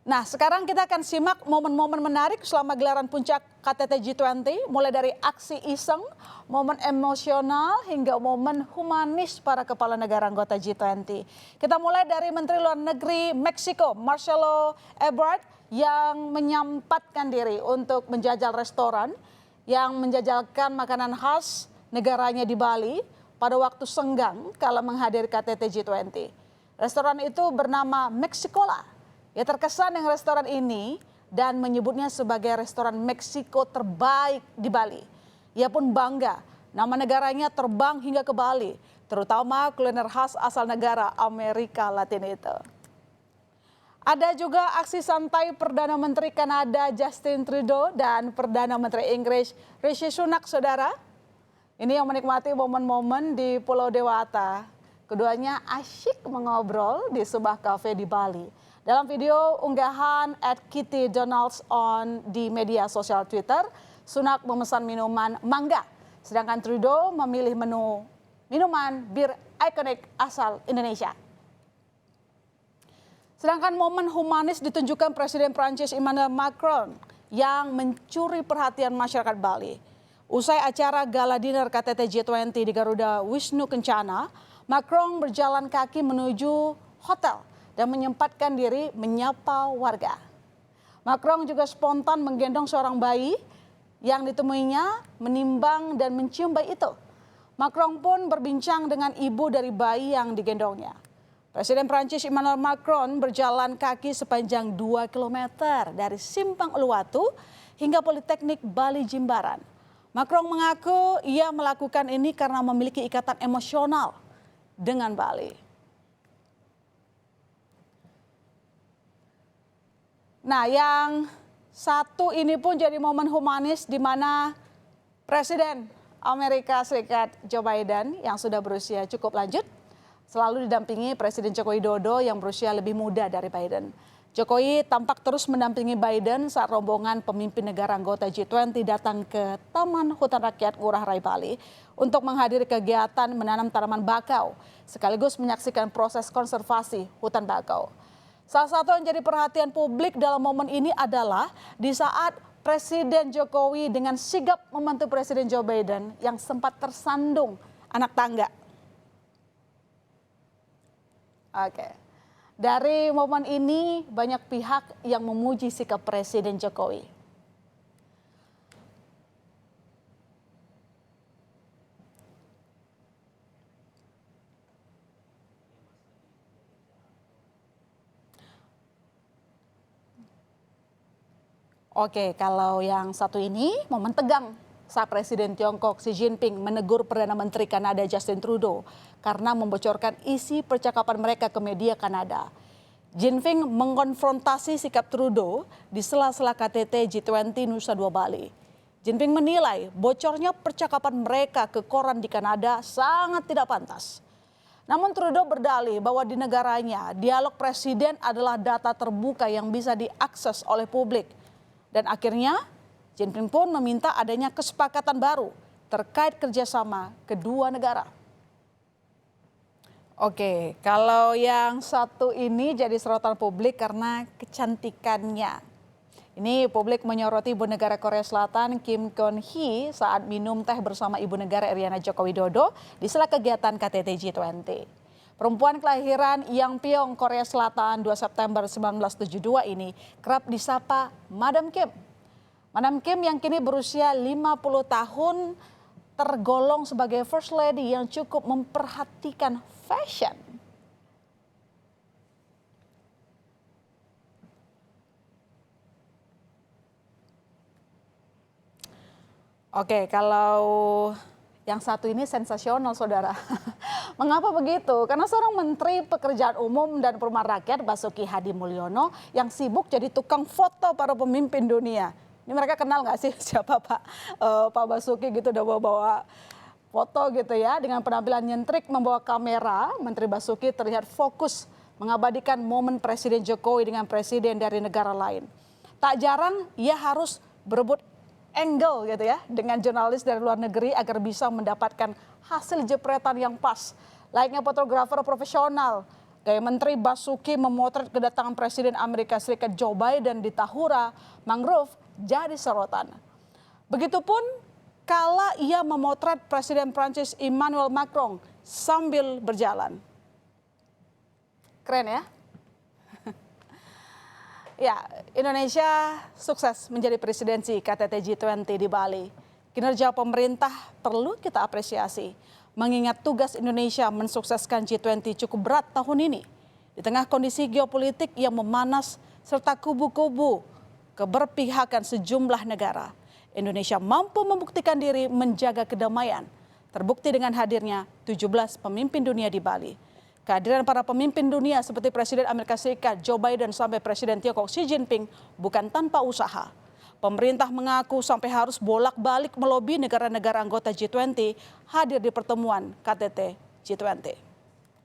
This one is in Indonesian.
Nah, sekarang kita akan simak momen-momen menarik selama gelaran puncak KTT G20, mulai dari aksi iseng, momen emosional, hingga momen humanis para kepala negara anggota G20. Kita mulai dari Menteri Luar Negeri Meksiko, Marcelo Ebrard, yang menyempatkan diri untuk menjajal restoran yang menjajalkan makanan khas negaranya di Bali pada waktu senggang kala menghadiri KTT G20. Restoran itu bernama Meksikola. Ia terkesan dengan restoran ini dan menyebutnya sebagai restoran Meksiko terbaik di Bali. Ia pun bangga nama negaranya terbang hingga ke Bali, terutama kuliner khas asal negara Amerika Latin itu. Ada juga aksi santai Perdana Menteri Kanada Justin Trudeau dan Perdana Menteri Inggris Rishi Sunak, saudara. Ini yang menikmati momen-momen di Pulau Dewata. Keduanya asyik mengobrol di sebuah kafe di Bali. Dalam video unggahan @KittyDonalds di media sosial Twitter, Sunak memesan minuman mangga, sedangkan Trudeau memilih menu minuman bir ikonik asal Indonesia. Sedangkan momen humanis ditunjukkan Presiden Prancis Emmanuel Macron yang mencuri perhatian masyarakat Bali. Usai acara gala dinner KTT G20 di Garuda Wisnu Kencana, Macron berjalan kaki menuju hotel dan menyempatkan diri menyapa warga. Macron juga spontan menggendong seorang bayi yang ditemuinya menimbang dan mencium bayi itu. Macron pun berbincang dengan ibu dari bayi yang digendongnya. Presiden Prancis Emmanuel Macron berjalan kaki sepanjang 2 km dari Simpang Uluwatu hingga Politeknik Bali Jimbaran. Macron mengaku ia melakukan ini karena memiliki ikatan emosional dengan Bali. Nah, yang satu ini pun jadi momen humanis di mana Presiden Amerika Serikat Joe Biden yang sudah berusia cukup lanjut selalu didampingi Presiden Joko Widodo yang berusia lebih muda dari Biden. Jokowi tampak terus mendampingi Biden saat rombongan pemimpin negara anggota G20 datang ke Taman Hutan Rakyat Ngurah Rai Bali untuk menghadiri kegiatan menanam tanaman bakau sekaligus menyaksikan proses konservasi hutan bakau. Salah satu yang jadi perhatian publik dalam momen ini adalah di saat Presiden Jokowi dengan sigap membantu Presiden Joe Biden yang sempat tersandung anak tangga. Oke. Dari momen ini banyak pihak yang memuji sikap Presiden Jokowi. Oke, kalau yang satu ini momen tegang saat Presiden Tiongkok Xi Jinping menegur Perdana Menteri Kanada Justin Trudeau karena membocorkan isi percakapan mereka ke media Kanada. Jinping mengkonfrontasi sikap Trudeau di sela-sela KTT G20 Nusa Dua Bali. Jinping menilai bocornya percakapan mereka ke koran di Kanada sangat tidak pantas. Namun Trudeau berdalih bahwa di negaranya dialog presiden adalah data terbuka yang bisa diakses oleh publik. Dan akhirnya Jinping pun meminta adanya kesepakatan baru terkait kerjasama kedua negara. Oke, kalau yang satu ini jadi sorotan publik karena kecantikannya. Ini publik menyoroti Ibu Negara Korea Selatan Kim Keon Hee saat minum teh bersama Ibu Negara Iriana Joko Widodo di sela kegiatan KTT G20. Perempuan kelahiran Yangpyeong, Korea Selatan 2 September 1972 ini kerap disapa Madam Kim. Madam Kim yang kini berusia 50 tahun tergolong sebagai First Lady yang cukup memperhatikan fashion. Oke, kalau yang satu ini sensasional, saudara. Mengapa begitu? Karena seorang Menteri Pekerjaan Umum dan Perumahan Rakyat Basuki Hadi Mulyono yang sibuk jadi tukang foto para pemimpin dunia. Ini mereka kenal nggak sih siapa Pak Basuki gitu, udah bawa foto gitu ya. Dengan penampilan nyentrik membawa kamera, Menteri Basuki terlihat fokus mengabadikan momen Presiden Jokowi dengan presiden dari negara lain. Tak jarang ia harus berebut angle gitu ya dengan jurnalis dari luar negeri agar bisa mendapatkan hasil jepretan yang pas. Layaknya fotografer profesional, Gaya Menteri Basuki memotret kedatangan Presiden Amerika Serikat Joe Biden di Tahura Mangrove jadi sorotan. Begitupun kala ia memotret Presiden Prancis Emmanuel Macron sambil berjalan. Keren ya? Ya, Indonesia sukses menjadi presidensi KTT G20 di Bali. Kinerja pemerintah perlu kita apresiasi, mengingat tugas Indonesia mensukseskan G20 cukup berat tahun ini. Di tengah kondisi geopolitik yang memanas serta kubu-kubu keberpihakan sejumlah negara, Indonesia mampu membuktikan diri menjaga kedamaian. Terbukti dengan hadirnya 17 pemimpin dunia di Bali. Kehadiran para pemimpin dunia seperti Presiden Amerika Serikat Joe Biden sampai Presiden Tiongkok Xi Jinping bukan tanpa usaha. Pemerintah mengaku sampai harus bolak-balik melobi negara-negara anggota G20 hadir di pertemuan KTT G20.